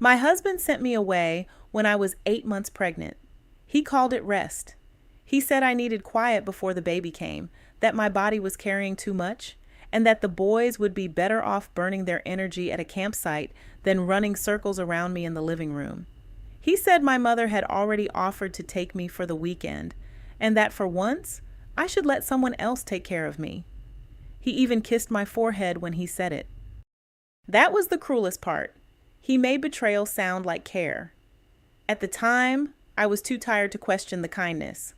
My husband sent me away when I was 8 months pregnant. He called it rest. He said I needed quiet before the baby came, that my body was carrying too much, and that the boys would be better off burning their energy at a campsite than running circles around me in the living room. He said my mother had already offered to take me for the weekend, and that for once, I should let someone else take care of me. He even kissed my forehead when he said it. That was the cruelest part. He made betrayal sound like care. At the time, I was too tired to question the kindness.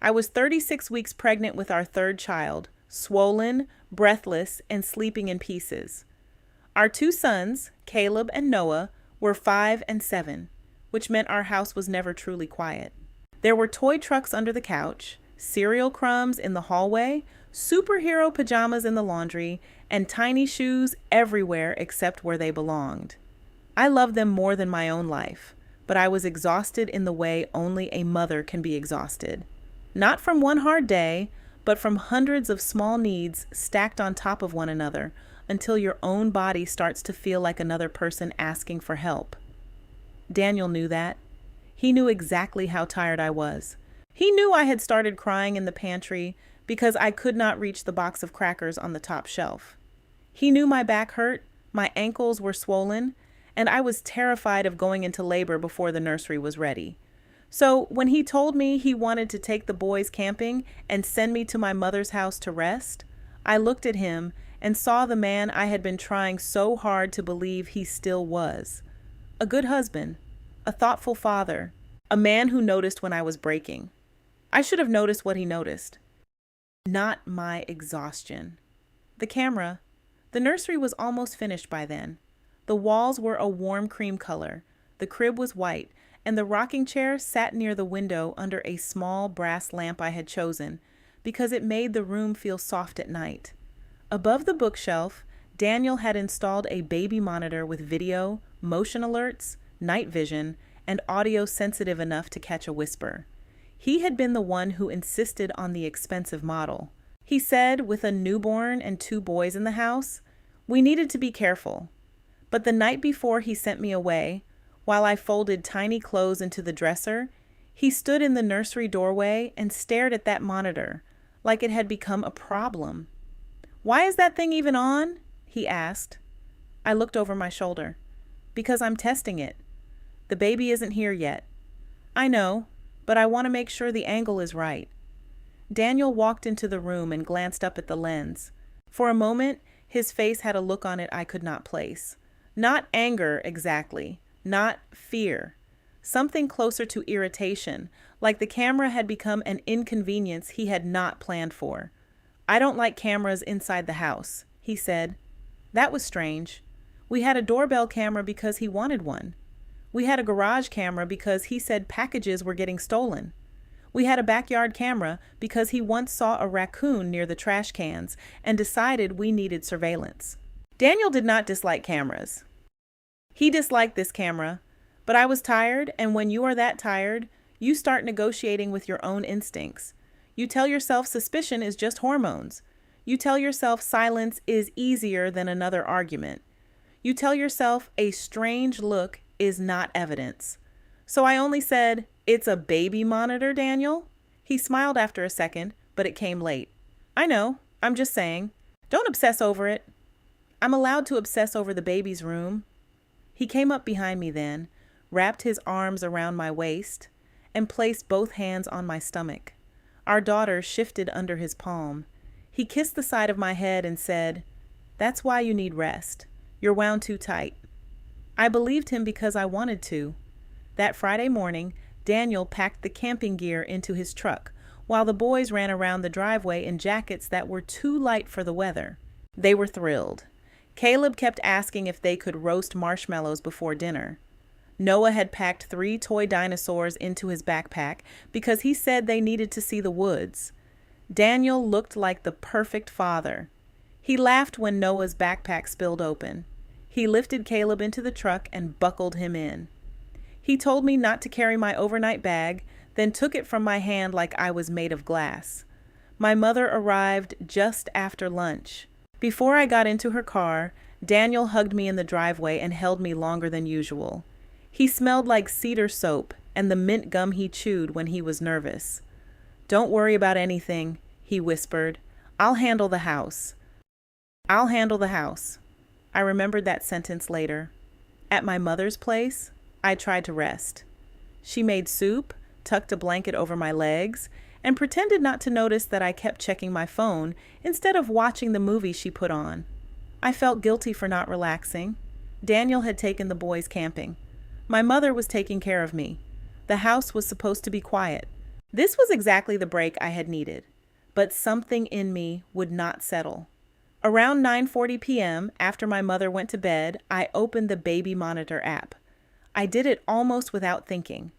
I was 36 weeks pregnant with our third child, swollen, breathless, and sleeping in pieces. Our two sons, Caleb and Noah, were 5 and 7, which meant our house was never truly quiet. There were toy trucks under the couch, cereal crumbs in the hallway, superhero pajamas in the laundry, and tiny shoes everywhere except where they belonged. I loved them more than my own life, but I was exhausted in the way only a mother can be exhausted. Not from one hard day, but from hundreds of small needs stacked on top of one another until your own body starts to feel like another person asking for help. Daniel knew that. He knew exactly how tired I was. He knew I had started crying in the pantry because I could not reach the box of crackers on the top shelf. He knew my back hurt, my ankles were swollen, and I was terrified of going into labor before the nursery was ready. So when he told me he wanted to take the boys camping and send me to my mother's house to rest, I looked at him and saw the man I had been trying so hard to believe he still was. A good husband, a thoughtful father, a man who noticed when I was breaking. I should have noticed what he noticed. Not my exhaustion. The camera. The nursery was almost finished by then. The walls were a warm cream color. The crib was white, and the rocking chair sat near the window under a small brass lamp I had chosen because it made the room feel soft at night. Above the bookshelf, Daniel had installed a baby monitor with video, motion alerts, night vision, and audio sensitive enough to catch a whisper. He had been the one who insisted on the expensive model. He said, with a newborn and 2 boys in the house, we needed to be careful. But the night before he sent me away, while I folded tiny clothes into the dresser, he stood in the nursery doorway and stared at that monitor, like it had become a problem. Why is that thing even on? He asked. I looked over my shoulder. Because I'm testing it. The baby isn't here yet. I know, but I want to make sure the angle is right. Daniel walked into the room and glanced up at the lens. For a moment, his face had a look on it I could not place. Not anger, exactly. Not fear. Something closer to irritation, like the camera had become an inconvenience he had not planned for. I don't like cameras inside the house, he said. That was strange. We had a doorbell camera because he wanted one. We had a garage camera because he said packages were getting stolen. We had a backyard camera because he once saw a raccoon near the trash cans and decided we needed surveillance. Daniel did not dislike cameras. He disliked this camera, but I was tired, and when you are that tired, you start negotiating with your own instincts. You tell yourself suspicion is just hormones. You tell yourself silence is easier than another argument. You tell yourself a strange look is not evidence. So I only said, "It's a baby monitor, Daniel?" He smiled after a second, but it came late. I know, I'm just saying. Don't obsess over it. I'm allowed to obsess over the baby's room. He came up behind me then, wrapped his arms around my waist, and placed both hands on my stomach. Our daughter shifted under his palm. He kissed the side of my head and said, "That's why you need rest. You're wound too tight." I believed him because I wanted to. That Friday morning, Daniel packed the camping gear into his truck, while the boys ran around the driveway in jackets that were too light for the weather. They were thrilled. Caleb kept asking if they could roast marshmallows before dinner. Noah had packed 3 toy dinosaurs into his backpack because he said they needed to see the woods. Daniel looked like the perfect father. He laughed when Noah's backpack spilled open. He lifted Caleb into the truck and buckled him in. He told me not to carry my overnight bag, then took it from my hand like I was made of glass. My mother arrived just after lunch. Before I got into her car, Daniel hugged me in the driveway and held me longer than usual. He smelled like cedar soap and the mint gum he chewed when he was nervous. "Don't worry about anything," he whispered. "I'll handle the house. I'll handle the house." I remembered that sentence later. At my mother's place, I tried to rest. She made soup, tucked a blanket over my legs, and pretended not to notice that I kept checking my phone instead of watching the movie she put on. I felt guilty for not relaxing. Daniel had taken the boys camping. My mother was taking care of me. The house was supposed to be quiet. This was exactly the break I had needed. But something in me would not settle. Around 9:40 p.m., after my mother went to bed, I opened the baby monitor app. I did it almost without thinking.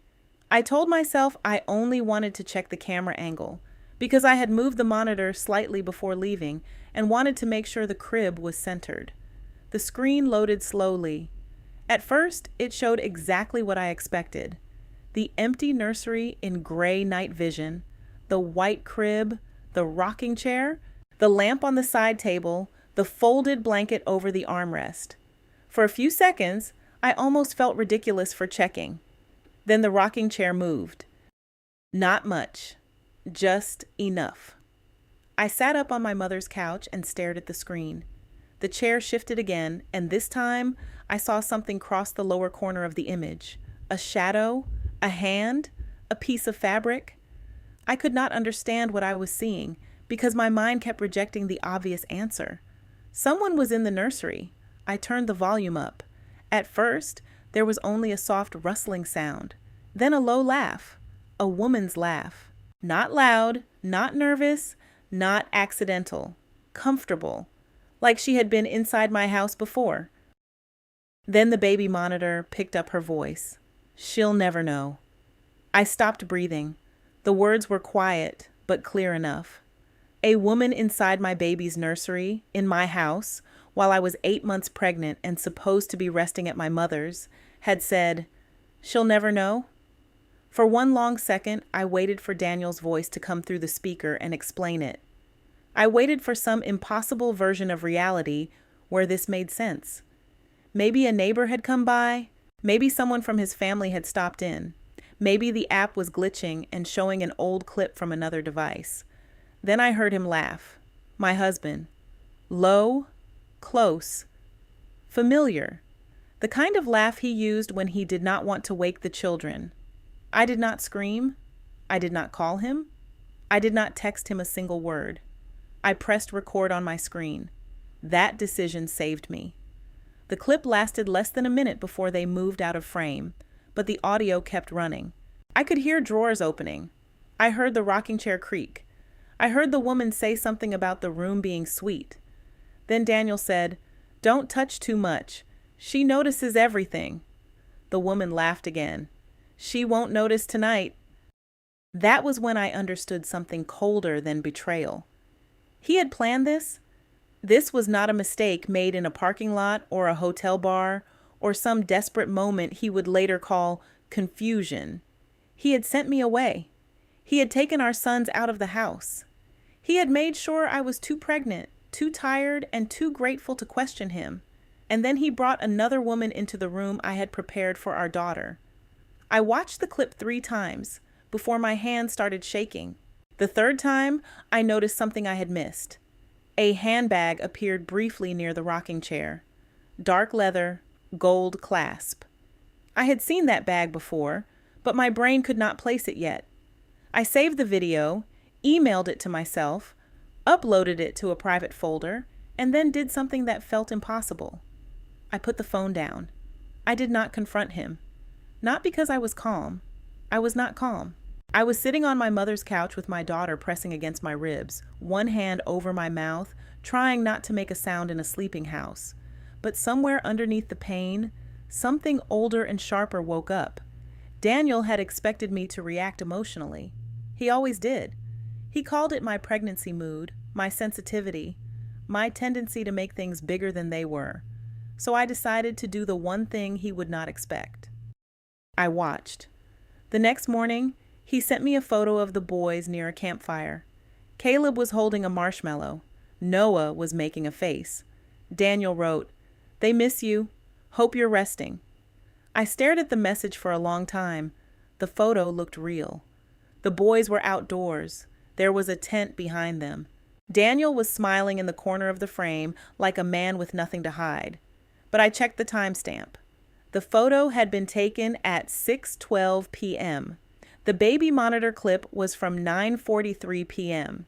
I told myself I only wanted to check the camera angle because I had moved the monitor slightly before leaving and wanted to make sure the crib was centered. The screen loaded slowly. At first, it showed exactly what I expected. The empty nursery in gray night vision, the white crib, the rocking chair, the lamp on the side table, the folded blanket over the armrest. For a few seconds, I almost felt ridiculous for checking. Then the rocking chair moved. Not much, just enough. I sat up on my mother's couch and stared at the screen. The chair shifted again, and this time I saw something cross the lower corner of the image. A shadow, a hand, a piece of fabric. I could not understand what I was seeing because my mind kept rejecting the obvious answer. Someone was in the nursery. I turned the volume up. At first, there was only a soft rustling sound, then a low laugh, a woman's laugh. Not loud, not nervous, not accidental, comfortable, like she had been inside my house before. Then the baby monitor picked up her voice. "She'll never know." I stopped breathing. The words were quiet, but clear enough. A woman inside my baby's nursery, in my house, while I was 8 months pregnant and supposed to be resting at my mother's, had said, "She'll never know?" For one long second, I waited for Daniel's voice to come through the speaker and explain it. I waited for some impossible version of reality where this made sense. Maybe a neighbor had come by. Maybe someone from his family had stopped in. Maybe the app was glitching and showing an old clip from another device. Then I heard him laugh. My husband. Low, close, familiar. The kind of laugh he used when he did not want to wake the children. I did not scream. I did not call him. I did not text him a single word. I pressed record on my screen. That decision saved me. The clip lasted less than a minute before they moved out of frame, but the audio kept running. I could hear drawers opening. I heard the rocking chair creak. I heard the woman say something about the room being sweet. Then Daniel said, "Don't touch too much. She notices everything." The woman laughed again. "She won't notice tonight." That was when I understood something colder than betrayal. He had planned this. This was not a mistake made in a parking lot or a hotel bar or some desperate moment he would later call confusion. He had sent me away. He had taken our sons out of the house. He had made sure I was too pregnant, too tired, and too grateful to question him. And then he brought another woman into the room I had prepared for our daughter. I watched the clip 3 times before my hand started shaking. The third time, I noticed something I had missed. A handbag appeared briefly near the rocking chair. Dark leather, gold clasp. I had seen that bag before, but my brain could not place it yet. I saved the video, emailed it to myself, uploaded it to a private folder, and then did something that felt impossible. I put the phone down. I did not confront him. Not because I was calm. I was not calm. I was sitting on my mother's couch with my daughter pressing against my ribs, one hand over my mouth, trying not to make a sound in a sleeping house. But somewhere underneath the pain, something older and sharper woke up. Daniel had expected me to react emotionally. He always did. He called it my pregnancy mood, my sensitivity, my tendency to make things bigger than they were. So I decided to do the one thing he would not expect. I watched. The next morning, he sent me a photo of the boys near a campfire. Caleb was holding a marshmallow. Noah was making a face. Daniel wrote, "They miss you. Hope you're resting." I stared at the message for a long time. The photo looked real. The boys were outdoors. There was a tent behind them. Daniel was smiling in the corner of the frame like a man with nothing to hide. But I checked the timestamp. The photo had been taken at 6:12 p.m. The baby monitor clip was from 9:43 p.m.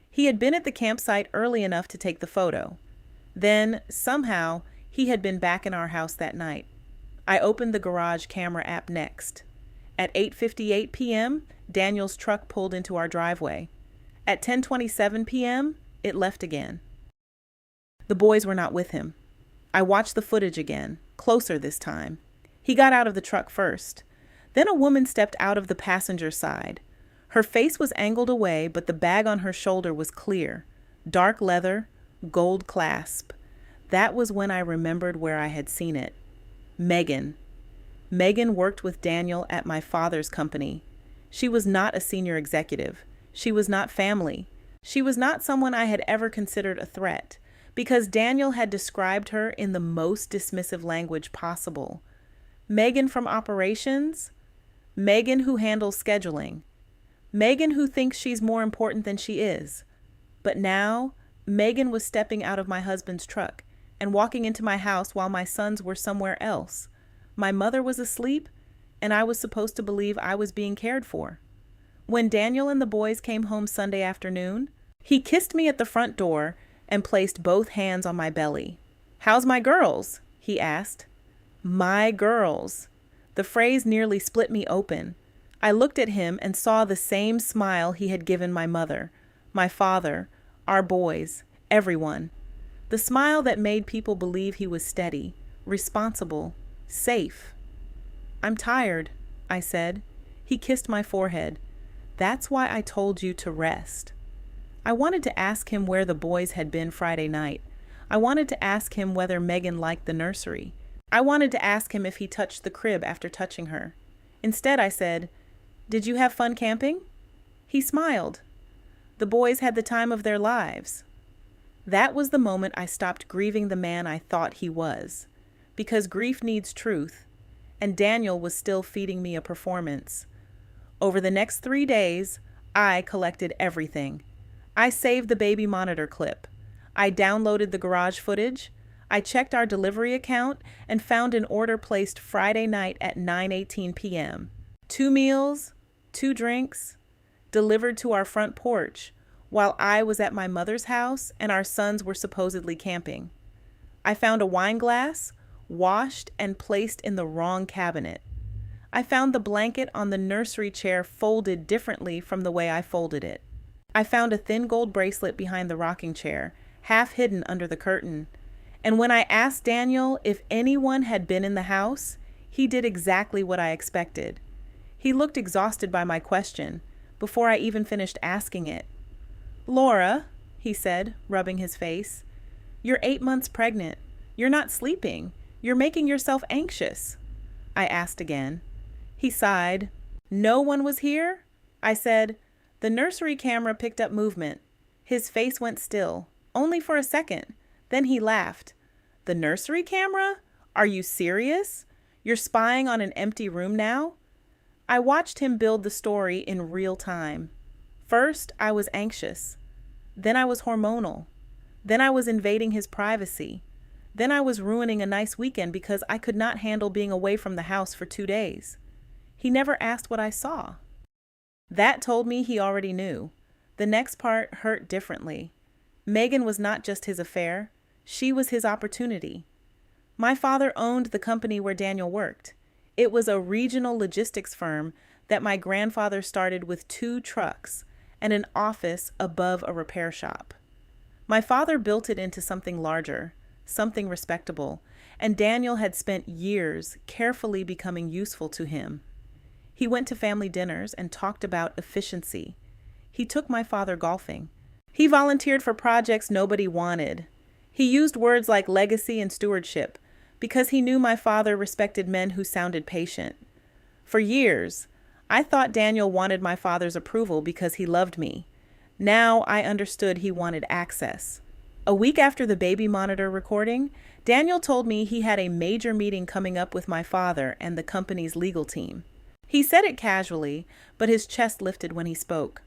He had been at the campsite early enough to take the photo. Then, somehow, he had been back in our house that night. I opened the garage camera app next. At 8:58 p.m., Daniel's truck pulled into our driveway. At 10:27 p.m., it left again. The boys were not with him. I watched the footage again, closer this time. He got out of the truck first. Then a woman stepped out of the passenger side. Her face was angled away, but the bag on her shoulder was clear. Dark leather, gold clasp. That was when I remembered where I had seen it. Megan. Megan worked with Daniel at my father's company. She was not a senior executive. She was not family. She was not someone I had ever considered a threat, because Daniel had described her in the most dismissive language possible. Megan from operations? Megan who handles scheduling. Megan who thinks she's more important than she is. But now, Megan was stepping out of my husband's truck and walking into my house while my sons were somewhere else. My mother was asleep, and I was supposed to believe I was being cared for. When Daniel and the boys came home Sunday afternoon, he kissed me at the front door and placed both hands on my belly. "How's my girls?" he asked. My girls. The phrase nearly split me open. I looked at him and saw the same smile he had given my mother, my father, our boys, everyone. The smile that made people believe he was steady, responsible, safe. "I'm tired," I said. He kissed my forehead. "That's why I told you to rest." I wanted to ask him where the boys had been Friday night. I wanted to ask him whether Megan liked the nursery. I wanted to ask him if he touched the crib after touching her. Instead, I said, "Did you have fun camping?" He smiled. "The boys had the time of their lives." That was the moment I stopped grieving the man I thought he was, because grief needs truth, and Daniel was still feeding me a performance. Over the next 3 days, I collected everything. I saved the baby monitor clip. I downloaded the garage footage. I checked our delivery account and found an order placed Friday night at 9:18 p.m. 2 meals, 2 drinks, delivered to our front porch while I was at my mother's house and our sons were supposedly camping. I found a wine glass, washed and placed in the wrong cabinet. I found the blanket on the nursery chair folded differently from the way I folded it. I found a thin gold bracelet behind the rocking chair, half hidden under the curtain. And when I asked Daniel if anyone had been in the house, he did exactly what I expected. He looked exhausted by my question before I even finished asking it. "Laura," he said, rubbing his face, "you're 8 months pregnant. You're not sleeping. You're making yourself anxious." I asked again. He sighed. "No one was here?" I said. The nursery camera picked up movement. His face went still, only for a second. Then he laughed. "The nursery camera? Are you serious? You're spying on an empty room now?" I watched him build the story in real time. First, I was anxious. Then I was hormonal. Then I was invading his privacy. Then I was ruining a nice weekend because I could not handle being away from the house for 2 days. He never asked what I saw. That told me he already knew. The next part hurt differently. Megan was not just his affair. She was his opportunity. My father owned the company where Daniel worked. It was a regional logistics firm that my grandfather started with 2 trucks and an office above a repair shop. My father built it into something larger, something respectable, and Daniel had spent years carefully becoming useful to him. He went to family dinners and talked about efficiency. He took my father golfing. He volunteered for projects nobody wanted. He used words like legacy and stewardship because he knew my father respected men who sounded patient. For years, I thought Daniel wanted my father's approval because he loved me. Now I understood he wanted access. A week after the baby monitor recording, Daniel told me he had a major meeting coming up with my father and the company's legal team. He said it casually, but his chest lifted when he spoke.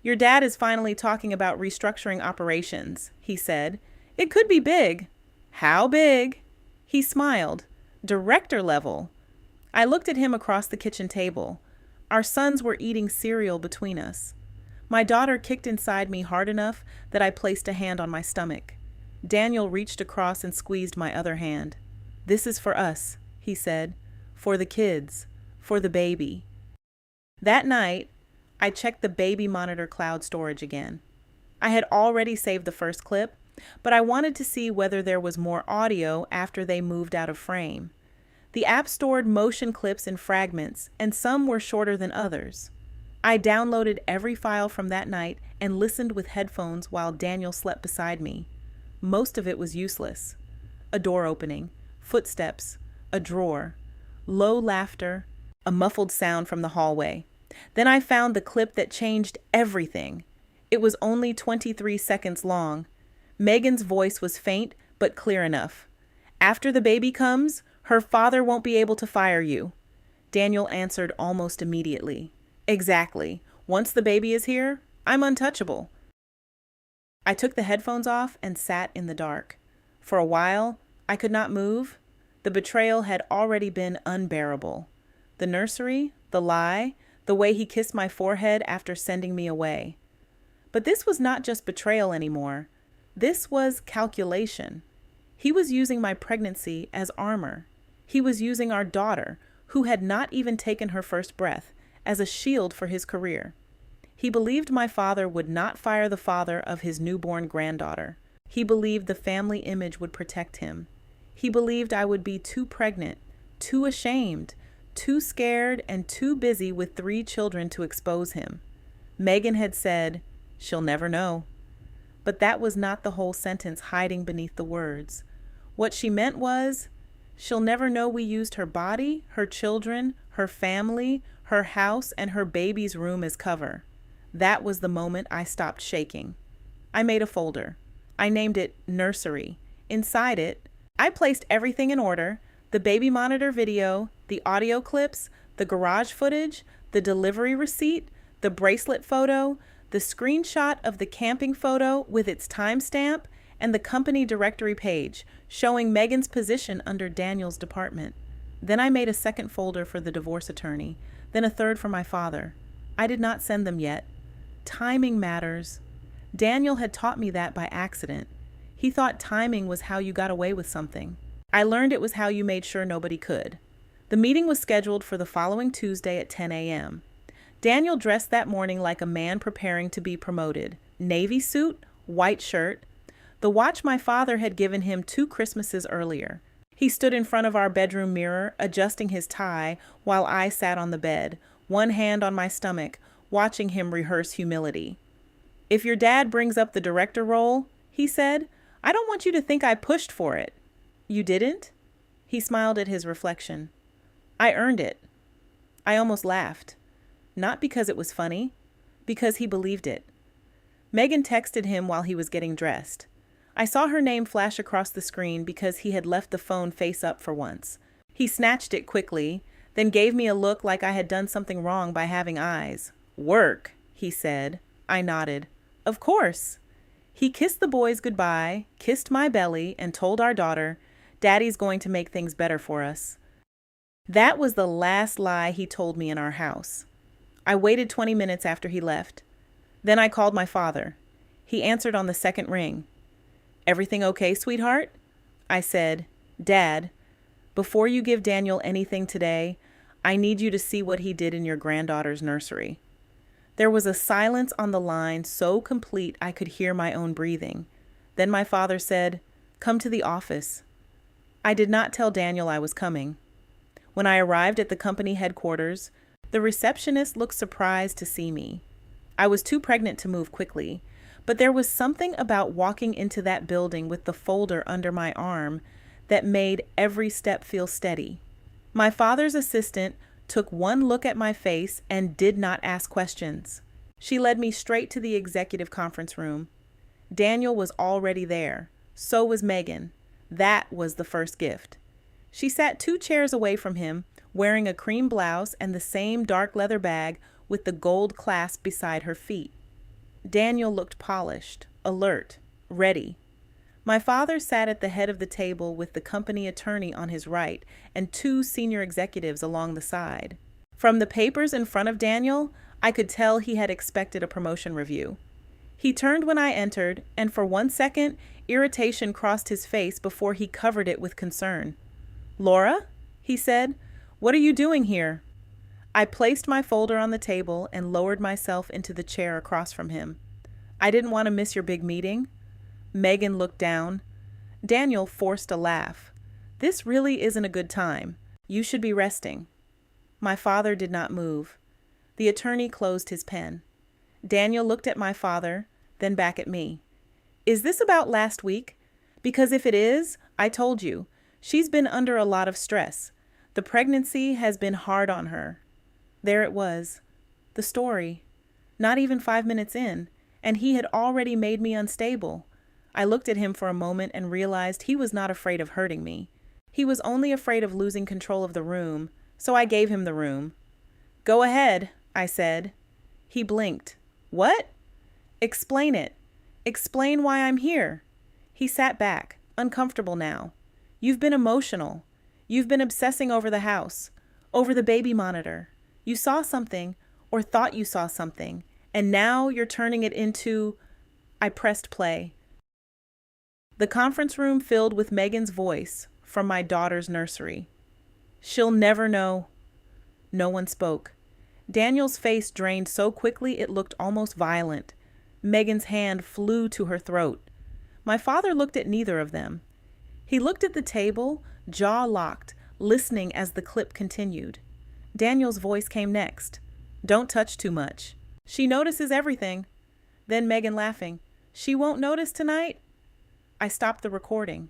"Your dad is finally talking about restructuring operations," he said. "It could be big." "How big?" He smiled. "Director level." I looked at him across the kitchen table. Our sons were eating cereal between us. My daughter kicked inside me hard enough that I placed a hand on my stomach. Daniel reached across and squeezed my other hand. "This is for us," he said. "For the kids. For the baby." That night, I checked the baby monitor cloud storage again. I had already saved the first clip, but I wanted to see whether there was more audio after they moved out of frame. The app stored motion clips in fragments, and some were shorter than others. I downloaded every file from that night and listened with headphones while Daniel slept beside me. Most of it was useless. A door opening, footsteps, a drawer, low laughter, a muffled sound from the hallway. Then I found the clip that changed everything. It was only 23 seconds long. Megan's voice was faint but clear enough. "After the baby comes, her father won't be able to fire you." Daniel answered almost immediately. "Exactly. Once the baby is here, I'm untouchable." I took the headphones off and sat in the dark. For a while, I could not move. The betrayal had already been unbearable. The nursery, the lie, the way he kissed my forehead after sending me away. But this was not just betrayal anymore. This was calculation. He was using my pregnancy as armor. He was using our daughter, who had not even taken her first breath, as a shield for his career. He believed my father would not fire the father of his newborn granddaughter. He believed the family image would protect him. He believed I would be too pregnant, too ashamed, too scared, and too busy with 3 children to expose him. Megan had said, "She'll never know." But that was not the whole sentence hiding beneath the words. What she meant was, she'll never know we used her body, her children, her family, her house, and her baby's room as cover. That was the moment I stopped shaking. I made a folder. I named it Nursery. Inside it, I placed everything in order: the baby monitor video, the audio clips, the garage footage, the delivery receipt, the bracelet photo, the screenshot of the camping photo with its timestamp, and the company directory page showing Megan's position under Daniel's department. Then I made a second folder for the divorce attorney, then a third for my father. I did not send them yet. Timing matters. Daniel had taught me that by accident. He thought timing was how you got away with something. I learned it was how you made sure nobody could. The meeting was scheduled for the following Tuesday at 10 a.m. Daniel dressed that morning like a man preparing to be promoted. Navy suit, white shirt. The watch my father had given him 2 Christmases earlier. He stood in front of our bedroom mirror, adjusting his tie, while I sat on the bed, one hand on my stomach, watching him rehearse humility. "If your dad brings up the director role," he said, "I don't want you to think I pushed for it." "You didn't?" He smiled at his reflection. "I earned it." I almost laughed. Not because it was funny, because he believed it. Megan texted him while he was getting dressed. I saw her name flash across the screen because he had left the phone face up for once. He snatched it quickly, then gave me a look like I had done something wrong by having eyes. "Work," he said. I nodded. "Of course." He kissed the boys goodbye, kissed my belly, and told our daughter, "Daddy's going to make things better for us." That was the last lie he told me in our house. I waited 20 minutes after he left. Then I called my father. He answered on the second ring. "Everything okay, sweetheart?" I said, "Dad, before you give Daniel anything today, I need you to see what he did in your granddaughter's nursery." There was a silence on the line so complete I could hear my own breathing. Then my father said, "Come to the office." I did not tell Daniel I was coming. When I arrived at the company headquarters, the receptionist looked surprised to see me. I was too pregnant to move quickly, but there was something about walking into that building with the folder under my arm that made every step feel steady. My father's assistant took one look at my face and did not ask questions. She led me straight to the executive conference room. Daniel was already there. So was Megan. That was the first gift. She sat 2 chairs away from him, wearing a cream blouse and the same dark leather bag with the gold clasp beside her feet. Daniel looked polished, alert, ready. My father sat at the head of the table with the company attorney on his right and 2 senior executives along the side. From the papers in front of Daniel, I could tell he had expected a promotion review. He turned when I entered, and for 1 second, irritation crossed his face before he covered it with concern. "Laura?" he said. "What are you doing here?" I placed my folder on the table and lowered myself into the chair across from him. "I didn't want to miss your big meeting." Megan looked down. Daniel forced a laugh. "This really isn't a good time. You should be resting." My father did not move. The attorney closed his pen. Daniel looked at my father, then back at me. "Is this about last week? Because if it is, I told you, she's been under a lot of stress. The pregnancy has been hard on her." There it was. The story. Not even 5 minutes in, and he had already made me unstable. I looked at him for a moment and realized he was not afraid of hurting me. He was only afraid of losing control of the room, so I gave him the room. "Go ahead," I said. He blinked. "What?" "Explain it. Explain why I'm here." He sat back, uncomfortable now. "You've been emotional. You've been obsessing over the house, over the baby monitor. You saw something, or thought you saw something, and now you're turning it into—" I pressed play. The conference room filled with Megan's voice from my daughter's nursery. "She'll never know." No one spoke. Daniel's face drained so quickly it looked almost violent. Megan's hand flew to her throat. My father looked at neither of them. He looked at the table, jaw locked, listening as the clip continued. Daniel's voice came next. "Don't touch too much. She notices everything." Then Megan laughing. "She won't notice tonight?" I stopped the recording.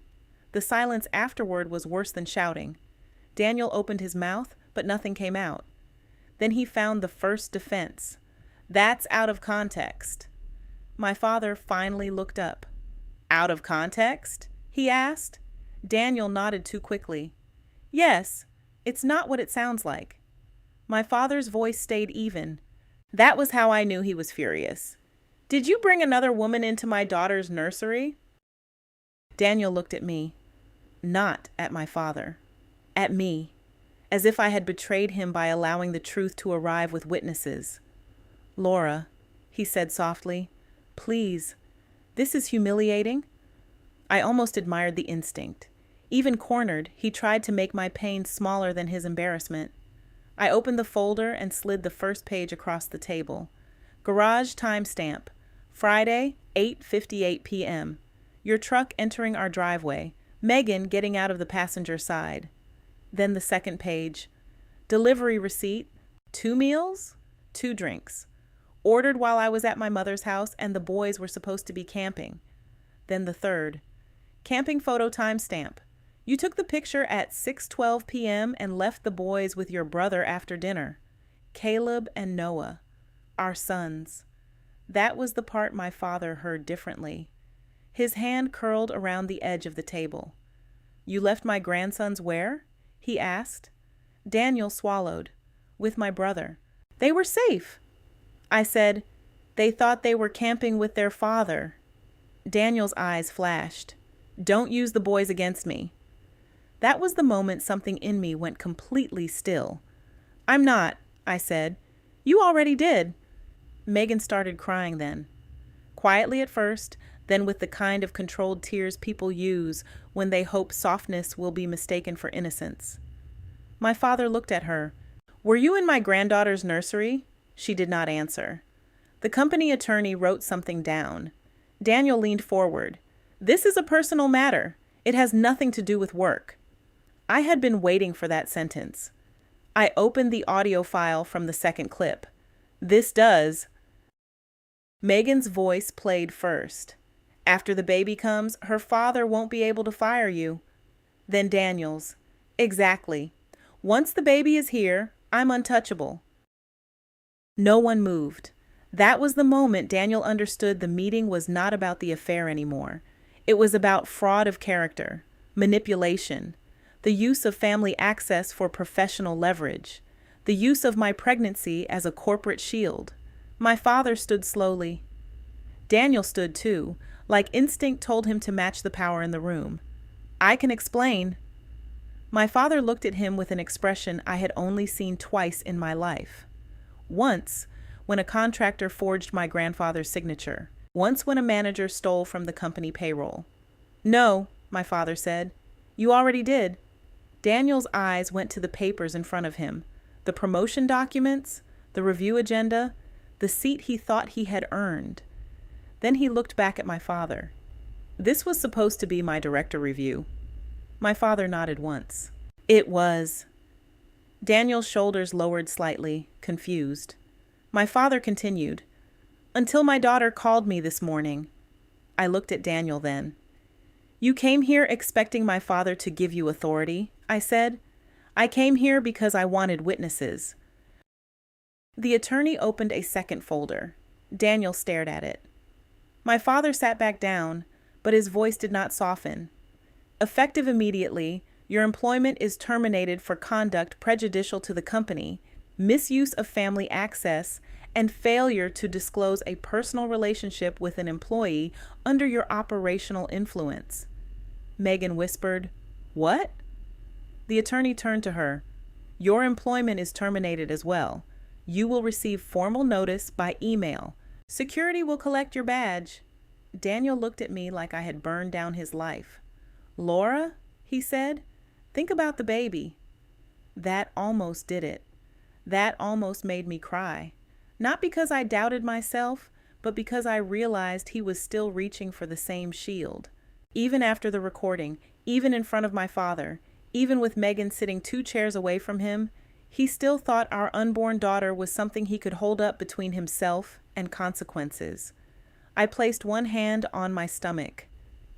The silence afterward was worse than shouting. Daniel opened his mouth, but nothing came out. Then he found the first defense. "That's out of context." My father finally looked up. "Out of context?" he asked. Daniel nodded too quickly. "Yes, it's not what it sounds like." My father's voice stayed even. That was how I knew he was furious. "Did you bring another woman into my daughter's nursery?" Daniel looked at me. Not at my father. At me. As if I had betrayed him by allowing the truth to arrive with witnesses. "Laura," he said softly, "please. This is humiliating." I almost admired the instinct. Even cornered, he tried to make my pain smaller than his embarrassment. I opened the folder and slid the first page across the table. Garage timestamp. Friday, 8:58 p.m. Your truck entering our driveway. Megan getting out of the passenger side. Then the second page. Delivery receipt. 2 meals, 2 drinks. Ordered while I was at my mother's house and the boys were supposed to be camping. Then the third. Camping photo timestamp. You took the picture at 6:12 p.m. and left the boys with your brother after dinner. Caleb and Noah. Our sons. That was the part my father heard differently. His hand curled around the edge of the table. "You left my grandsons where?" he asked. Daniel swallowed. "With my brother." "They were safe." I said, "They thought they were camping with their father." Daniel's eyes flashed. "Don't use the boys against me." That was the moment something in me went completely still. "I'm not," I said. "You already did." Megan started crying then. Quietly at first, then with the kind of controlled tears people use when they hope softness will be mistaken for innocence. My father looked at her. "Were you in my granddaughter's nursery?" She did not answer. The company attorney wrote something down. Daniel leaned forward. "This is a personal matter. It has nothing to do with work." I had been waiting for that sentence. I opened the audio file from the second clip. This does. Megan's voice played first. "After the baby comes, her father won't be able to fire you." Then Daniel's. "Exactly. Once the baby is here, I'm untouchable." No one moved. That was the moment Daniel understood the meeting was not about the affair anymore. It was about fraud of character. manipulation, the use of family access for professional leverage, the use of my pregnancy as a corporate shield. My father stood slowly. Daniel stood too, like instinct told him to match the power in the room. I can explain. My father looked at him with an expression I had only seen twice in my life. Once, when a contractor forged my grandfather's signature. Once when a manager stole from the company payroll. No, my father said. You already did. Daniel's eyes went to the papers in front of him, the promotion documents, the review agenda, the seat he thought he had earned. Then he looked back at my father. This was supposed to be my director review. My father nodded once. It was. Daniel's shoulders lowered slightly, confused. My father continued. Until my daughter called me this morning. I looked at Daniel then. You came here expecting my father to give you authority, I said. I came here because I wanted witnesses. The attorney opened a second folder. Daniel stared at it. My father sat back down, but his voice did not soften. Effective immediately, your employment is terminated for conduct prejudicial to the company, misuse of family access, and failure to disclose a personal relationship with an employee under your operational influence. Megan whispered, What? The attorney turned to her. Your employment is terminated as well. You will receive formal notice by email. Security will collect your badge. Daniel looked at me like I had burned down his life. Laura, he said, think about the baby. That almost did it. That almost made me cry. Not because I doubted myself, but because I realized he was still reaching for the same shield. Even after the recording, even in front of my father, even with Megan sitting 2 chairs away from him, he still thought our unborn daughter was something he could hold up between himself and consequences. I placed one hand on my stomach.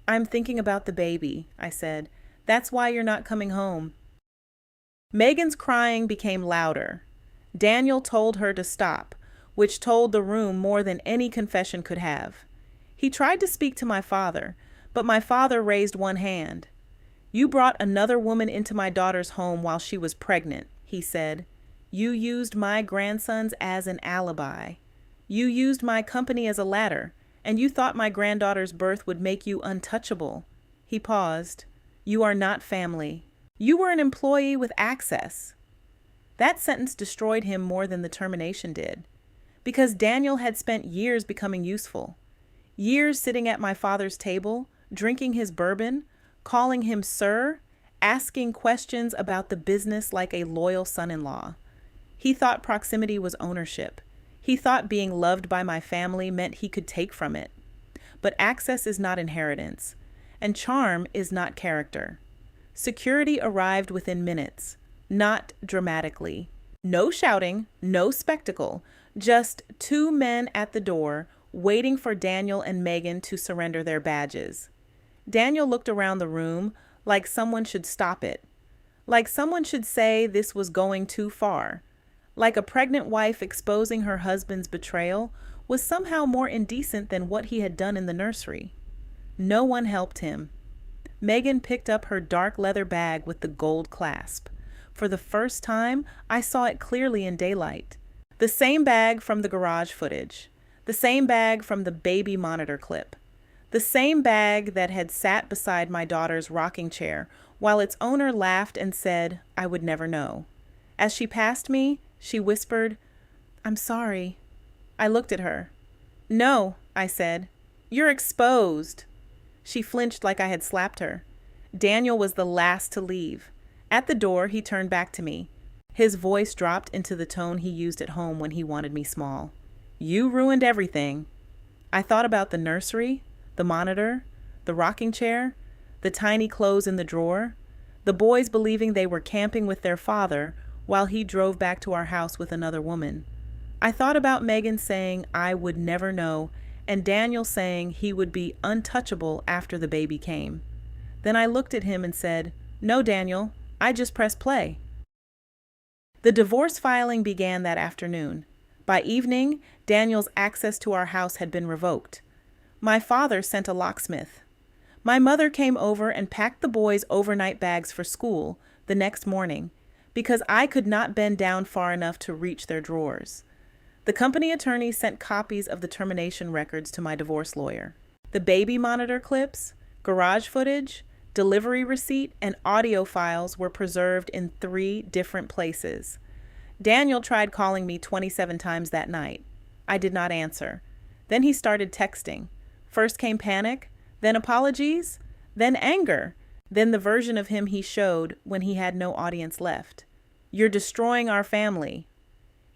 I'm thinking about the baby, I said. That's why you're not coming home. Megan's crying became louder. Daniel told her to stop, which told the room more than any confession could have. He tried to speak to my father, but my father raised one hand. You brought another woman into my daughter's home while she was pregnant, he said. You used my grandsons as an alibi. You used my company as a ladder, and you thought my granddaughter's birth would make you untouchable. He paused. You are not family. You were an employee with access. That sentence destroyed him more than the termination did, because Daniel had spent years becoming useful. Years sitting at my father's table, drinking his bourbon, calling him sir, asking questions about the business like a loyal son-in-law. He thought proximity was ownership. He thought being loved by my family meant he could take from it. But access is not inheritance, and charm is not character. Security arrived within minutes, not dramatically. No shouting, no spectacle, just 2 men at the door waiting for Daniel and Megan to surrender their badges. Daniel looked around the room like someone should stop it, like someone should say this was going too far, like a pregnant wife exposing her husband's betrayal was somehow more indecent than what he had done in the nursery. No one helped him. Megan picked up her dark leather bag with the gold clasp. For the first time, I saw it clearly in daylight. The same bag from the garage footage. The same bag from the baby monitor clip. The same bag that had sat beside my daughter's rocking chair while its owner laughed and said, I would never know. As she passed me, she whispered, I'm sorry. I looked at her. No, I said. You're exposed. She flinched like I had slapped her. Daniel was the last to leave. At the door, he turned back to me. His voice dropped into the tone he used at home when he wanted me small. You ruined everything. I thought about the nursery, the monitor, the rocking chair, the tiny clothes in the drawer, the boys believing they were camping with their father while he drove back to our house with another woman. I thought about Megan saying I would never know, and Daniel saying he would be untouchable after the baby came. Then I looked at him and said, No, Daniel, I just pressed play. The divorce filing began that afternoon. By evening, Daniel's access to our house had been revoked. My father sent a locksmith. My mother came over and packed the boys' overnight bags for school the next morning because I could not bend down far enough to reach their drawers. The company attorney sent copies of the termination records to my divorce lawyer. The baby monitor clips, garage footage, delivery receipt, and audio files were preserved in 3 different places. Daniel tried calling me 27 times that night. I did not answer. Then he started texting. First came panic, then apologies, then anger, then the version of him he showed when he had no audience left. You're destroying our family.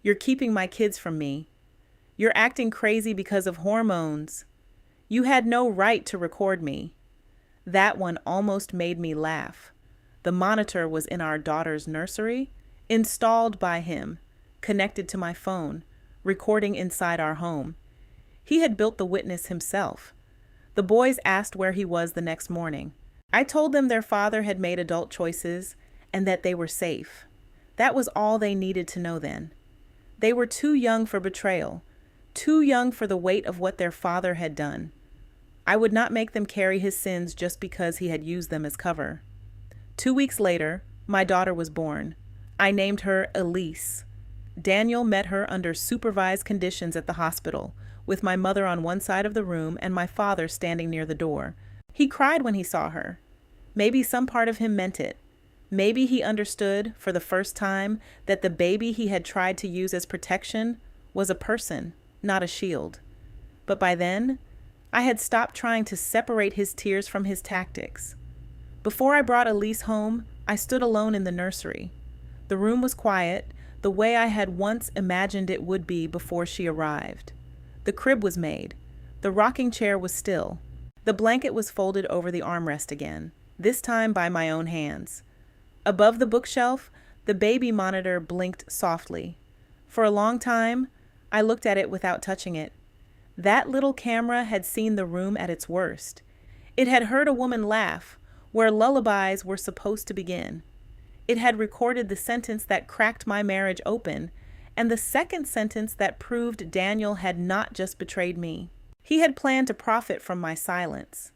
You're keeping my kids from me. You're acting crazy because of hormones. You had no right to record me. That one almost made me laugh. The monitor was in our daughter's nursery, installed by him, connected to my phone, recording inside our home. He had built the witness himself. The boys asked where he was the next morning. I told them their father had made adult choices and that they were safe. That was all they needed to know then. They were too young for betrayal, too young for the weight of what their father had done. I would not make them carry his sins just because he had used them as cover. 2 weeks later, my daughter was born. I named her Elise. Daniel met her under supervised conditions at the hospital, with my mother on one side of the room and my father standing near the door. He cried when he saw her. Maybe some part of him meant it. Maybe he understood, for the first time, that the baby he had tried to use as protection was a person, not a shield. But by then, I had stopped trying to separate his tears from his tactics. Before I brought Elise home, I stood alone in the nursery. The room was quiet, the way I had once imagined it would be before she arrived. The crib was made. The rocking chair was still. The blanket was folded over the armrest again, this time by my own hands. Above the bookshelf, the baby monitor blinked softly. For a long time, I looked at it without touching it. That little camera had seen the room at its worst. It had heard a woman laugh, where lullabies were supposed to begin. It had recorded the sentence that cracked my marriage open, and the second sentence that proved Daniel had not just betrayed me. He had planned to profit from my silence.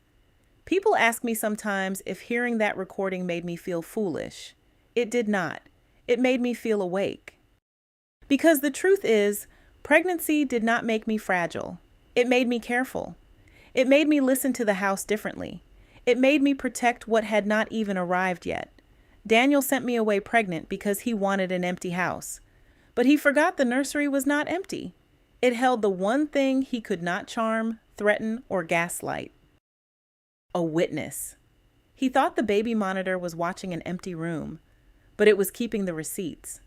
People ask me sometimes if hearing that recording made me feel foolish. It did not. It made me feel awake. Because the truth is, pregnancy did not make me fragile. It made me careful. It made me listen to the house differently. It made me protect what had not even arrived yet. Daniel sent me away pregnant because he wanted an empty house. But he forgot the nursery was not empty. It held the one thing he could not charm, threaten, or gaslight. A witness. He thought the baby monitor was watching an empty room, but it was keeping the receipts.